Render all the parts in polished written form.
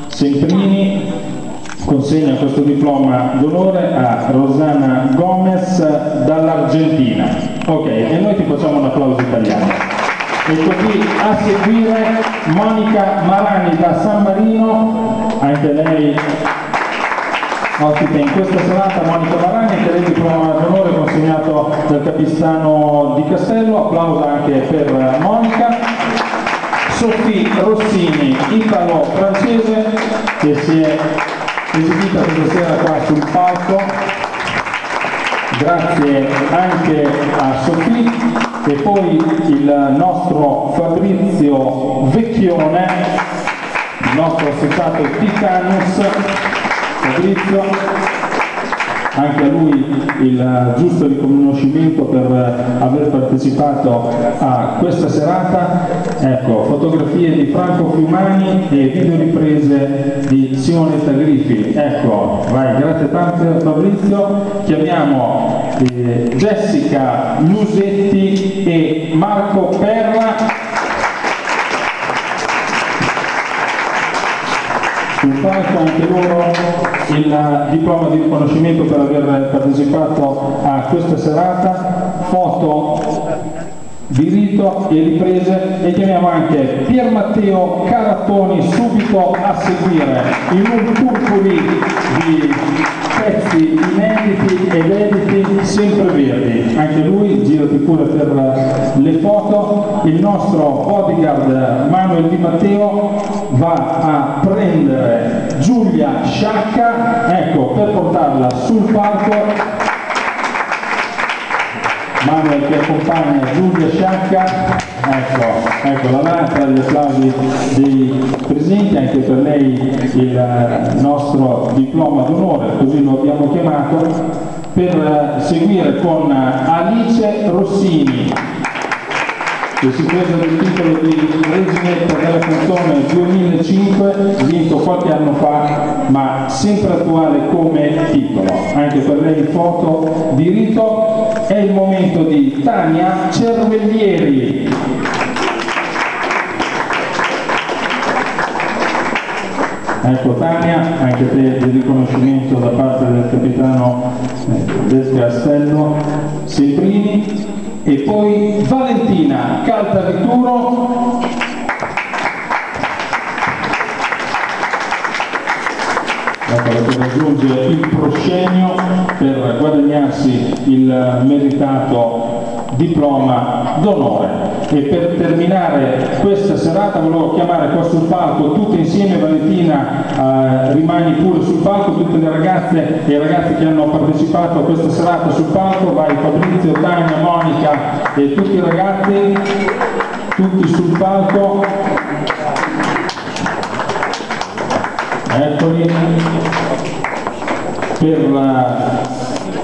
Semprini consegna questo diploma d'onore a Rosana Gomez dall'Argentina. Ok, e noi ti facciamo un applauso italiano. E così a seguire Monica Marani da San Marino, anche lei ospite in questa serata. Monica Marani, anche lei diploma d'onore consegnato dal Capistano di Castello. Applauso anche per Monica. Sophie Rossini, italo-francese, che si è esibita questa sera qua sul palco. Grazie anche a Sophie. E poi il nostro Fabrizio Vecchione, il nostro associato Titanus. Fabrizio, anche a lui il giusto riconoscimento per aver partecipato a questa serata. Ecco, fotografie di Franco Fiumani e videoriprese di Simonetta Griffi. Ecco, vai, grazie tante Fabrizio. Chiamiamo Jessica Lusetti e Marco Perla. Sul palco anche loro il diploma di riconoscimento per aver partecipato a questa serata, foto di rito e riprese, e chiamiamo anche Pier Matteo Carattoni subito a seguire in un purpurì di pezzi inediti ed editi sempre verdi. Anche lui, girati pure per le foto. Il nostro bodyguard Manuel Di Matteo va a prendere Giulia Sciacca, ecco, per portarla sul palco. Manuel che accompagna Giulia Sciacca, ecco la nata, gli applausi dei presenti, anche per lei il nostro diploma d'onore, così lo abbiamo chiamato, per seguire con Alice Rossini, che si prese il titolo di reginetta della canzone 2005, vinto qualche anno fa, ma sempre attuale come titolo. Anche per lei foto di rito. È il momento di Tania Cervellieri. Ecco Tania, anche te il riconoscimento da parte del capitano del Castello Semprini. E poi Valentina Caltarituro, che raggiunge il proscenio per guadagnarsi il meritato diploma d'onore. E per terminare questa serata volevo chiamare qua sul palco tutte insieme. Valentina, rimani pure sul palco, tutte le ragazze e i ragazzi che hanno partecipato a questa serata sul palco. Vai Fabrizio, Tania, Monica e tutti i ragazzi, tutti sul palco. Eccoli, per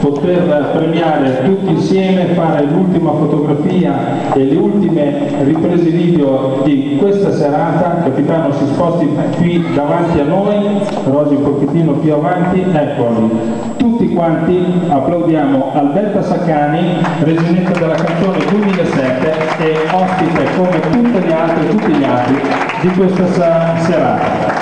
poter premiare tutti insieme, fare l'ultima fotografia e le ultime riprese video di questa serata. Capitano, si sposti qui davanti a noi, per oggi un pochettino più avanti. Eccoli, tutti quanti applaudiamo Alberta Saccani, reginetta della canzone 2007 e ospite come tutti gli altri di questa serata.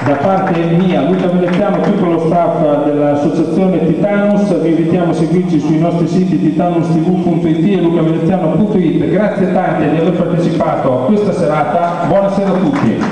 Da parte mia, Luca Veneziano, tutto lo staff dell'associazione Titanus, vi invitiamo a seguirci sui nostri siti titanustv.it e lucaveneziano.it. Grazie tante di aver partecipato a questa serata, buonasera a tutti.